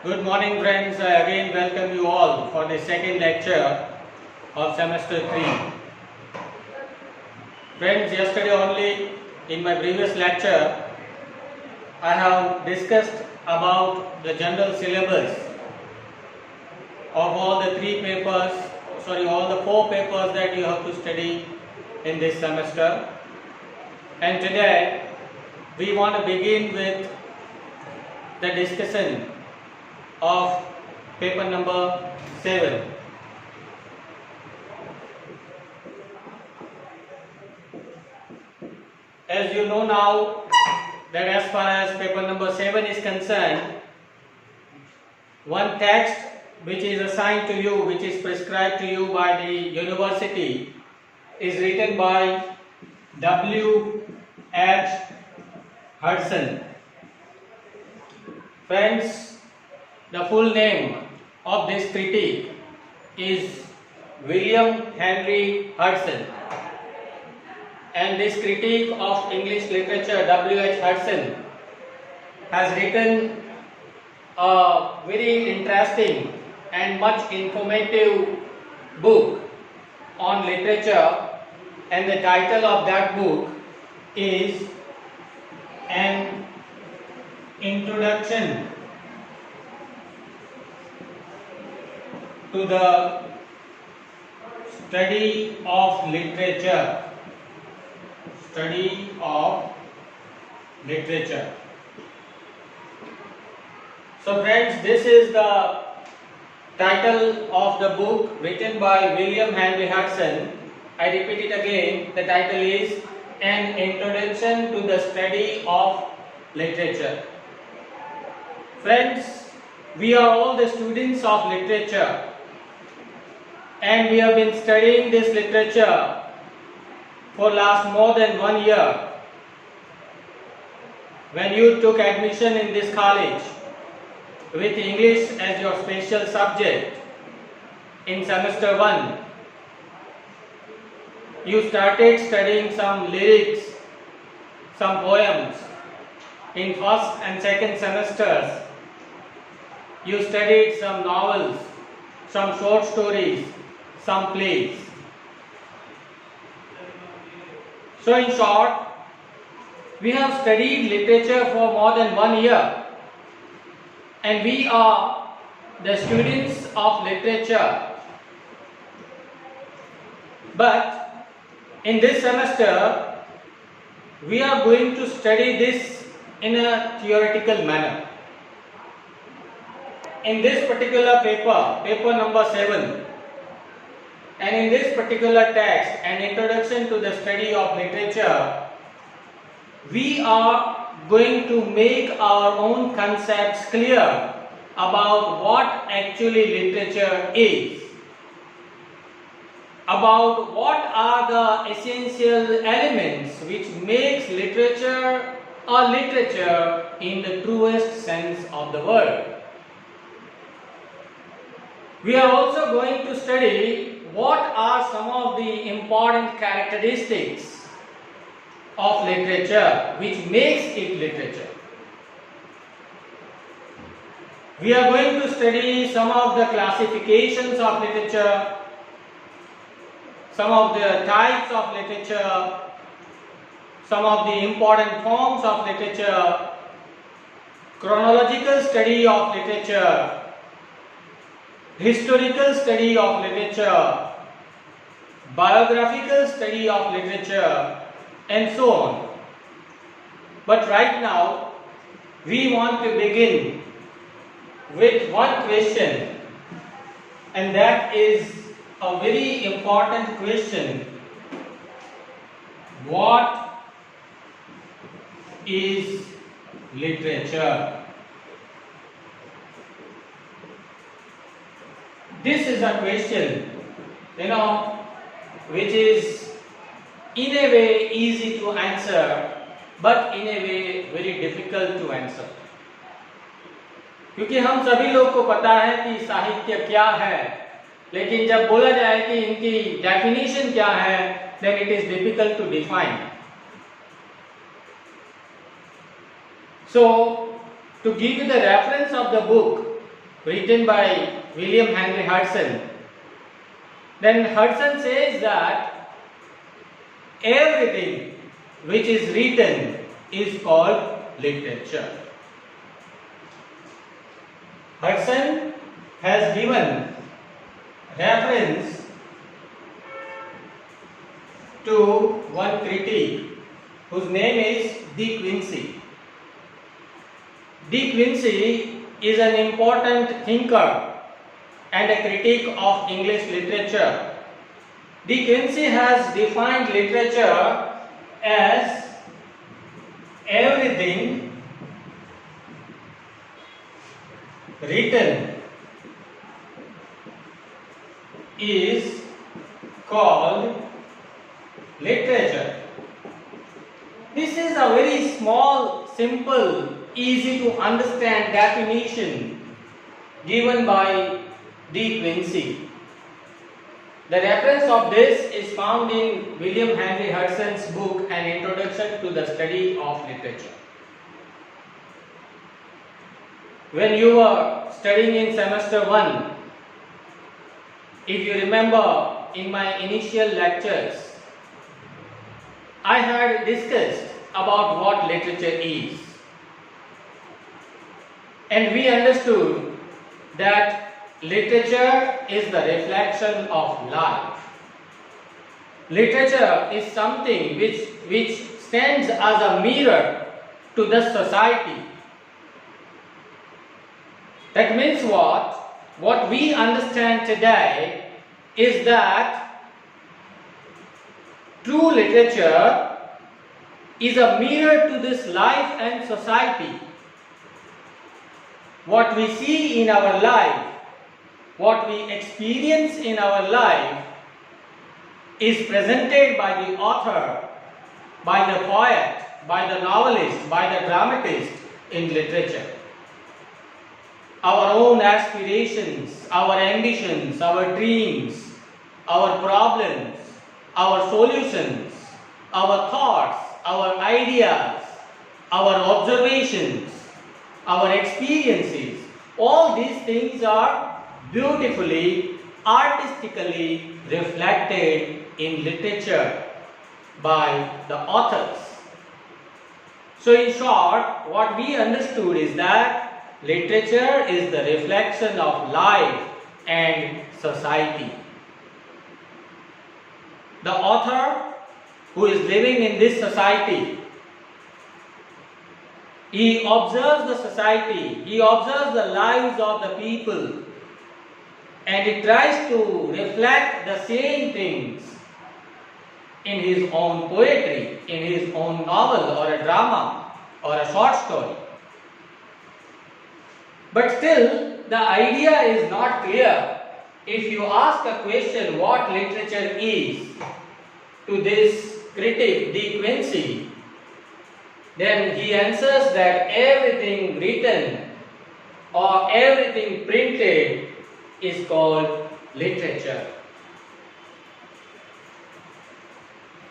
Good morning, friends. I again welcome you all for the second lecture of semester 3. Friends, yesterday only in my previous lecture, I have discussed about the general syllabus of all the all the 4 papers that you have to study in this semester. And today, we want to begin with the discussion of paper number 7. As you know now that as far as paper number 7 is concerned, one text which is assigned to you, which is prescribed to you by the university, is written by W. H. Hudson. Friends, the full name of this critique is William Henry Hudson, and this critique of English literature, W. H. Hudson, has written a very interesting and much informative book on literature, and the title of that book is An Introduction to the Study of Literature. Study of Literature. So friends, this is the title of the book written by William Henry Hudson. I repeat it again, the title is An Introduction to the Study of Literature. Friends, we are all the students of literature, and we have been studying this literature for last more than 1 year. When you took admission in this college with English as your special subject in semester 1, you started studying some lyrics, some poems. In first and second semesters, you studied some novels, some short stories, some plays. So in short, we have studied literature for more than 1 year, and we are the students of literature. But in this semester, we are going to study this in a theoretical manner. In this particular paper number 7, and in this particular text, An Introduction to the Study of Literature, we are going to make our own concepts clear about what actually literature is, about what are the essential elements which makes literature a literature in the truest sense of the word. We are also going to study what are some of the important characteristics of literature which makes it literature. We are going to study some of the classifications of literature, some of the types of literature, some of the important forms of literature, chronological study of literature, historical study of literature, biographical study of literature, and so on. But right now, we want to begin with one question, and that is a very important question. What is literature? This is a question, which is in a way easy to answer, but in a way very difficult to answer. क्योंकि हम सभी लोग को पता है कि साहित्य क्या है, लेकिन जब बोला जाए कि इनकी डेफिनेशन क्या है, then it is difficult to define. So, to give you the reference of the book, written by William Henry Hudson. Then Hudson says that everything which is written is called literature. Hudson has given reference to one critic whose name is De Quincey. De Quincey is an important thinker and a critic of English literature. De Quincey has defined literature as everything written is called literature. This is a very small, simple, easy to understand definition given by De Quincey. The reference of this is found in William Henry Hudson's book An Introduction to the Study of Literature. When you were studying in semester 1, if you remember in my initial lectures, I had discussed about what literature is. And we understood that literature is the reflection of life. Literature is something which stands as a mirror to the society. That means what? What we understand today is that true literature is a mirror to this life and society. What we see in our life, what we experience in our life is presented by the author, by the poet, by the novelist, by the dramatist in literature. Our own aspirations, our ambitions, our dreams, our problems, our solutions, our thoughts, our ideas, our observations, our experiences, all these things are beautifully, artistically reflected in literature by the authors. So in short, what we understood is that literature is the reflection of life and society. The author who is living in this society, he observes the society, he observes the lives of the people, and he tries to reflect the same things in his own poetry, in his own novel or a drama or a short story. But still, the idea is not clear. If you ask a question what literature is to this critic De Quincey, then he answers that everything written or everything printed is called literature.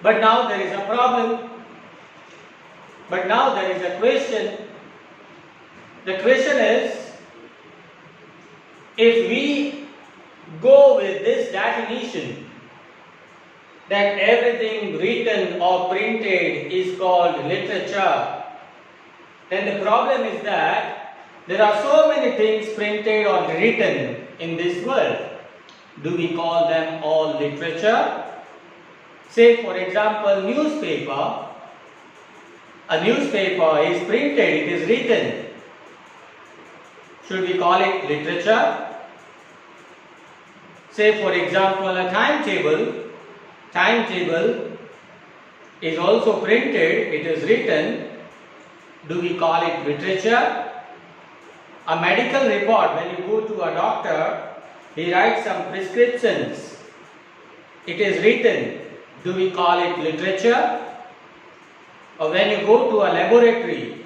But now there is a problem. But now there is a question. The question is, if we go with this definition that everything written or printed is called literature, then the problem is that there are so many things printed or written in this world. Do we call them all literature? Say for example, newspaper. A newspaper is printed, it is written. Should we call it literature? Say for example, a timetable. Timetable is also printed, it is written. Do we call it literature? A medical report, when you go to a doctor, he writes some prescriptions. It is written. Do we call it literature? Or when you go to a laboratory,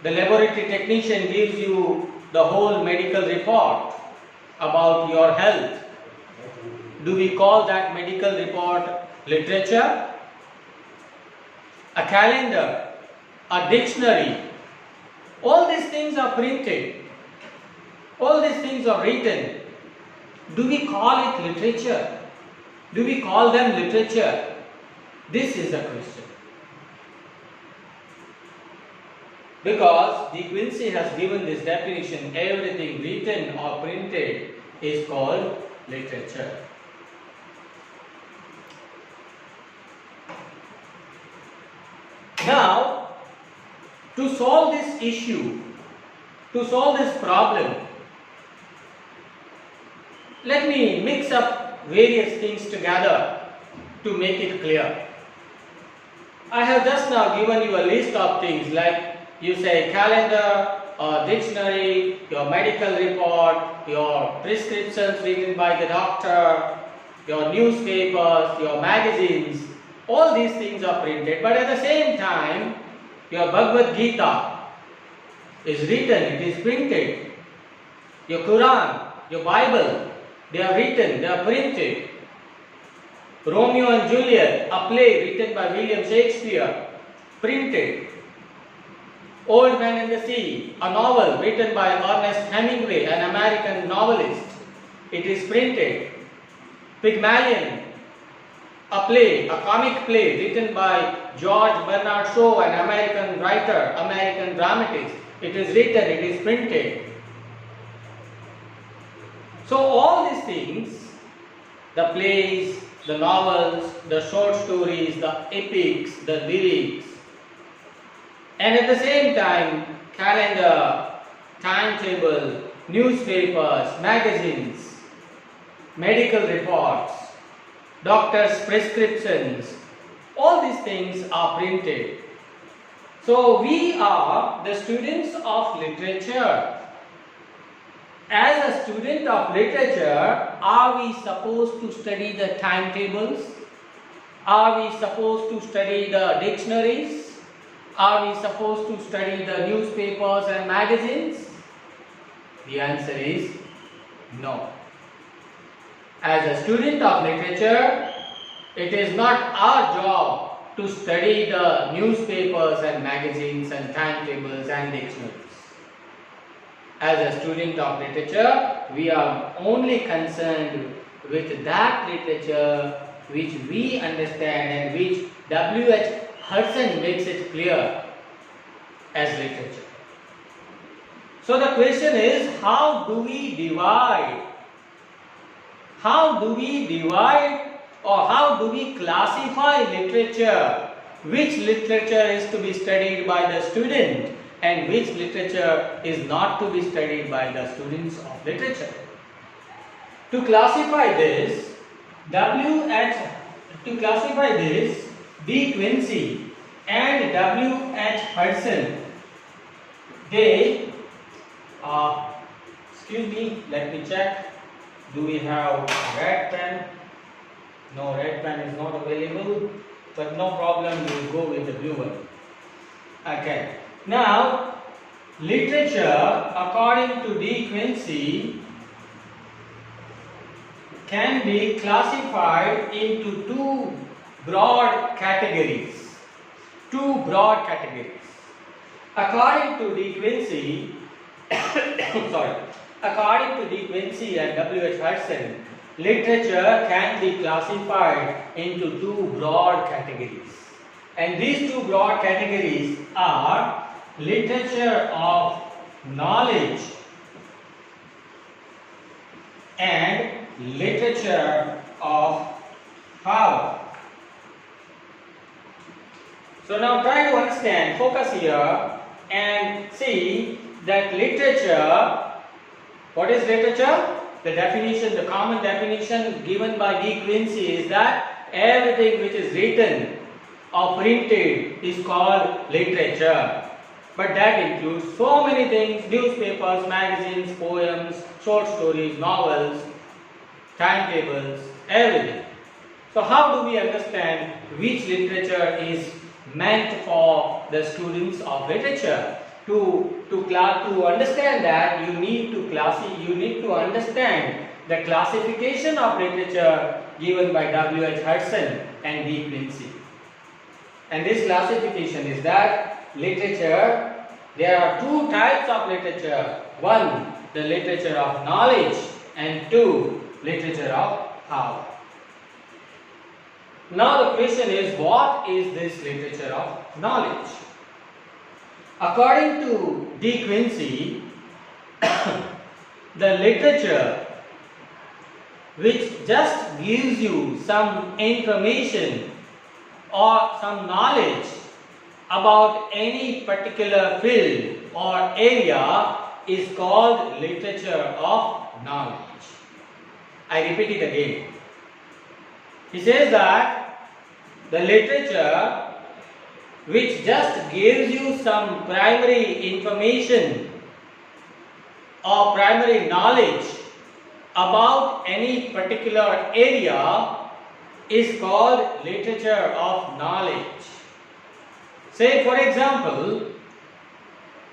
the laboratory technician gives you the whole medical report about your health. Do we call that medical report literature? A calendar, a dictionary, all these things are printed. All these things are written. Do we call it literature? Do we call them literature? This is a question. Because De Quincey has given this definition, everything written or printed is called literature. Now, to solve this issue, to solve this problem, let me mix up various things together to make it clear. I have just now given you a list of things like you say calendar, or dictionary, your medical report, your prescriptions written by the doctor, your newspapers, your magazines, all these things are printed, but at the same time, your Bhagavad Gita is written, it is printed. Your Quran, your Bible, they are written, they are printed. Romeo and Juliet, a play written by William Shakespeare, printed. Old Man and the Sea, a novel written by Ernest Hemingway, an American novelist, it is printed. Pygmalion, a play, a comic play written by George Bernard Shaw, an American writer, American dramatist, it is written, it is printed. So all these things, the plays, the novels, the short stories, the epics, the lyrics, and at the same time, calendar, timetable, newspapers, magazines, medical reports, doctors' prescriptions, all these things are printed. So we are the students of literature. As a student of literature, are we supposed to study the timetables? Are we supposed to study the dictionaries? Are we supposed to study the newspapers and magazines? The answer is no. As a student of literature, it is not our job to study the newspapers and magazines and timetables and dictionaries. As a student of literature, we are only concerned with that literature which we understand and which W.H. Hudson makes it clear as literature. So the question is, how do we divide? How do we divide or how do we classify literature? Which literature is to be studied by the student and which literature is not to be studied by the students of literature? To classify this, De Quincey and W.H. Hudson, they, excuse me, let me check. Do we have red pen? No, red pen is not available, but no problem, we will go with the blue one. Okay. Now, literature, according to De Quincey, can be classified into two broad categories. According to De Quincey, according to De Quincey and W.H. Hudson, literature can be classified into two broad categories. And these two broad categories are literature of knowledge and literature of power. So now try to understand, focus here and see that literature, what is literature? The definition, the common definition given by De Quincey is that everything which is written or printed is called literature. But that includes so many things: newspapers, magazines, poems, short stories, novels, timetables, everything. So how do we understand which literature is meant for the students of literature? To understand that, you need to understand the classification of literature given by W.H. Hudson and De Quincey. And this classification is that literature, there are two types of literature. one, the literature of knowledge, and two, literature of power. Now the question is, what is this literature of knowledge? According to De Quincey, the literature which just gives you some information or some knowledge about any particular field or area is called literature of knowledge. I repeat it again. He says that the literature which just gives you some primary information or primary knowledge about any particular area is called literature of knowledge. Say for example,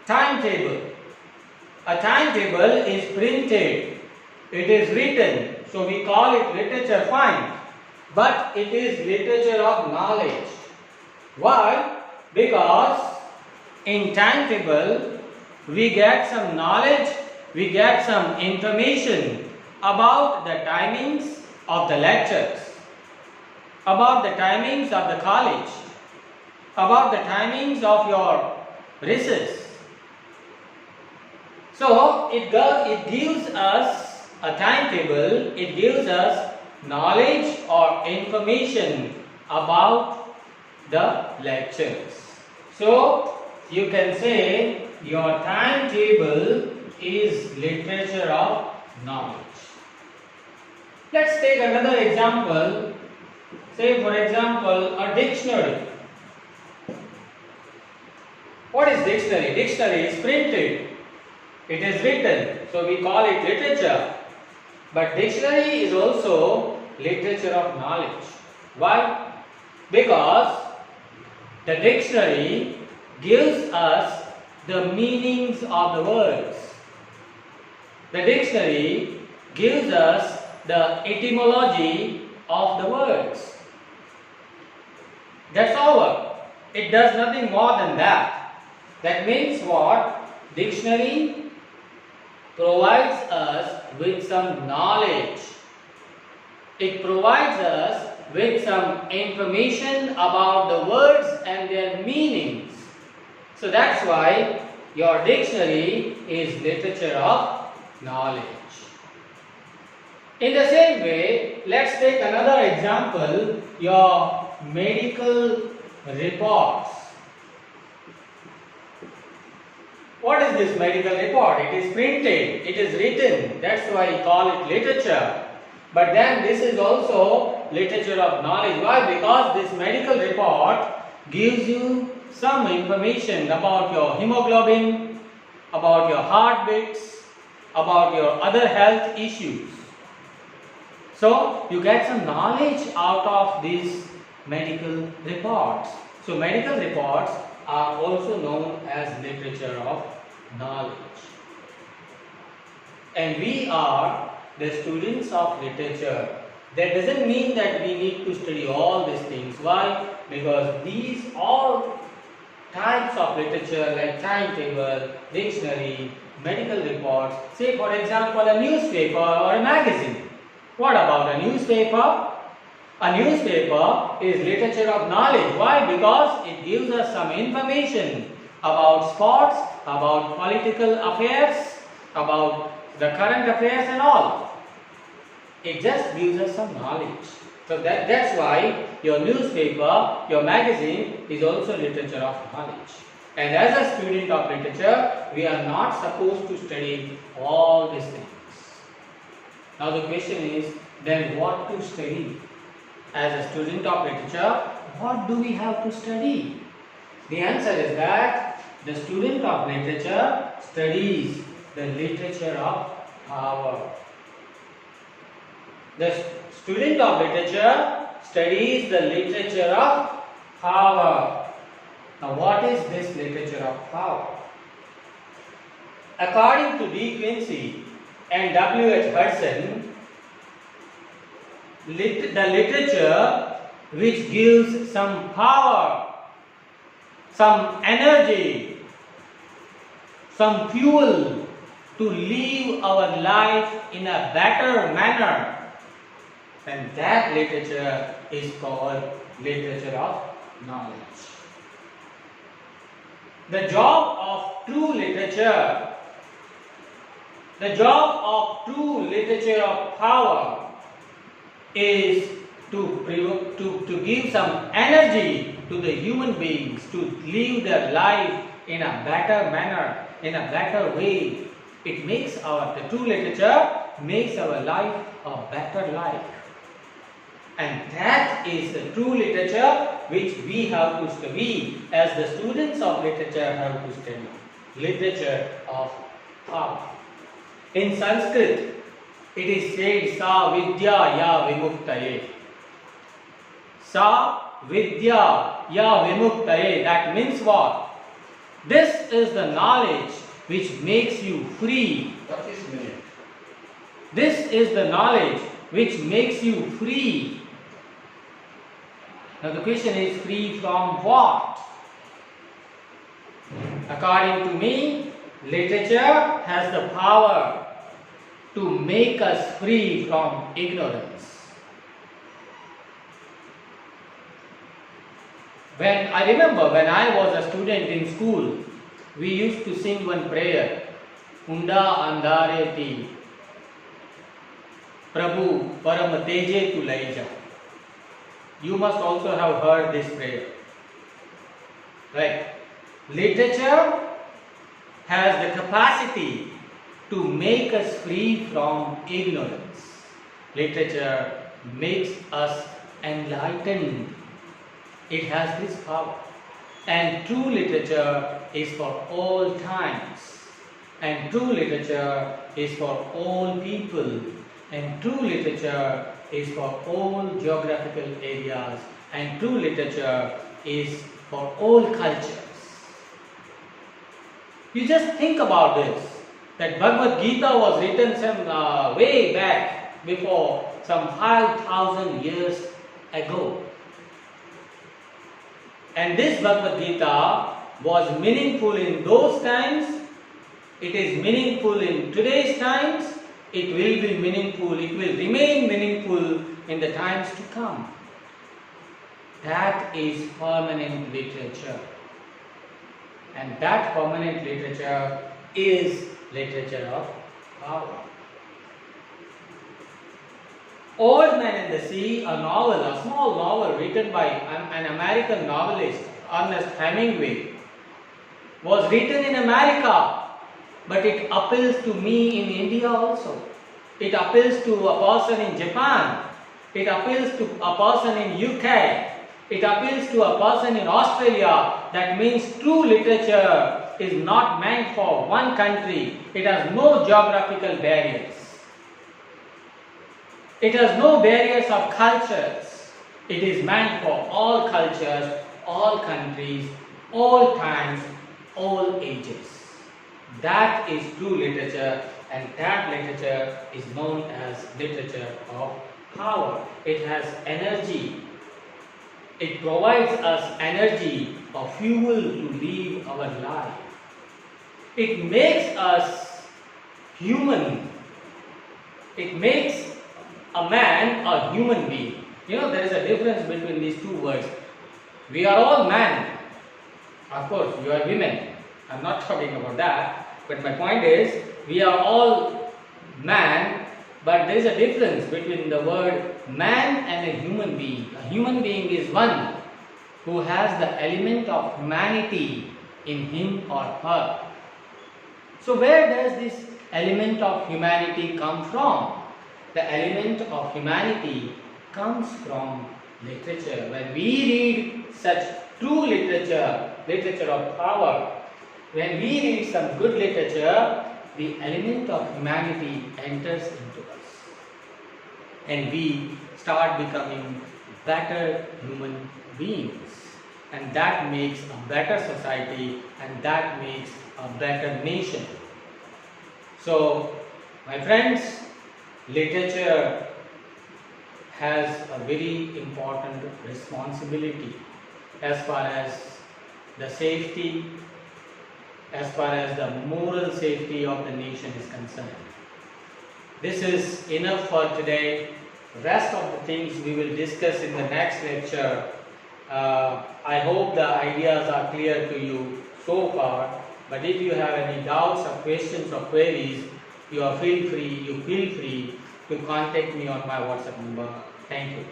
timetable. A timetable is printed, it is written, so we call it literature, fine, but it is literature of knowledge. Why? Because in timetable we get some knowledge, we get some information about the timings of the lectures, about the timings of the college, about the timings of your recess. So it gives us a timetable, it gives us knowledge or information about the lectures. So you can say your timetable is literature of knowledge. Let's take another example. Say for example, a dictionary. What is dictionary? Dictionary is printed, it is written, so we call it literature. But dictionary is also literature of knowledge. Why? Because the dictionary gives us the meanings of the words. The dictionary gives us the etymology of the words. That's all. It does nothing more than that. That means what? Dictionary provides us with some knowledge. It provides us with some information about the words and their meanings. So that's why your dictionary is literature of knowledge. In the same way, let's take another example, your medical reports. What is this medical report? It is printed, it is written, that's why we call it literature. But then this is also literature of knowledge. Why? Because this medical report gives you some information about your hemoglobin, about your heartbeats, about your other health issues. So you get some knowledge out of these medical reports. So medical reports are also known as literature of knowledge. And we are the students of literature. That doesn't mean that we need to study all these things. Why? Because these all types of literature like timetable, dictionary, medical reports, say for example a newspaper or a magazine. What about a newspaper? A newspaper is literature of knowledge. Why? Because it gives us some information about sports, about political affairs, about the current affairs and all. It just gives us some knowledge. So that's why your newspaper, your magazine is also literature of knowledge. And as a student of literature, we are not supposed to study all these things. Now the question is, then what to study? As a student of literature, what do we have to study? The answer is that the student of literature studies the literature of power. The student of literature studies the literature of power. Now what is this literature of power? According to De Quincey and W.H. Hudson, the literature which gives some power, some energy, some fuel to live our life in a better manner. And that literature is called literature of knowledge. The job of true literature, the job of true literature of power is to give some energy to the human beings to live their life in a better manner, in a better way. It makes the true literature makes our life a better life. And that is the true literature which we have to study, as the students of literature have to study. Literature of power. In Sanskrit, it is said, Sa Vidya Ya Vimuktaye. Sa Vidya Ya Vimuktaye. That means what? This is the knowledge which makes you free. What is meaning? This is the knowledge which makes you free. Now the question is, free from what? According to me, literature has the power to make us free from ignorance. I remember when I was a student in school, we used to sing one prayer, Unda Andare Ti, Prabhu Param Teje Tu Laija. You must also have heard this prayer. Right? Literature has the capacity to make us free from ignorance. Literature makes us enlightened. It has this power. And true literature is for all times. And true literature is for all people. And true literature is for all geographical areas. And true literature is for all cultures. You just think about this, that Bhagavad Gita was written some way back before, some 5,000 years ago. And this Bhagavad Gita was meaningful in those times, it is meaningful in today's times, it will be meaningful, it will remain meaningful in the times to come. That is permanent literature. And that permanent literature is literature of power. Old Man and the Sea, a novel, a small novel written by an American novelist, Ernest Hemingway, was written in America, but it appeals to me in India also. It appeals to a person in Japan. It appeals to a person in UK. It appeals to a person in Australia. That means true literature is not meant for one country. It has no geographical barriers. It has no barriers of cultures. It is meant for all cultures, all countries, all times, all ages. That is true literature, and that literature is known as literature of power. It has energy. It provides us energy, a fuel to live our life. It makes us human. It makes a man a human being. You know, there is a difference between these two words. We are all men. Of course, you are women. I'm not talking about that. But my point is, we are all man, but there is a difference between the word man and a human being. A human being is one who has the element of humanity in him or her. So where does this element of humanity come from? The element of humanity comes from literature. When we read such true literature, literature of power, when we read some good literature, the element of humanity enters into us. And we start becoming better human beings. And that makes a better society, and that makes a better nation. So, my friends, literature has a very important responsibility as far as the safety, as far as the moral safety of the nation is concerned. This is enough for today. Rest of the things we will discuss in the next lecture. I hope the ideas are clear to you so far, but if you have any doubts or questions or queries, you feel free to contact me on my WhatsApp number. Thank you.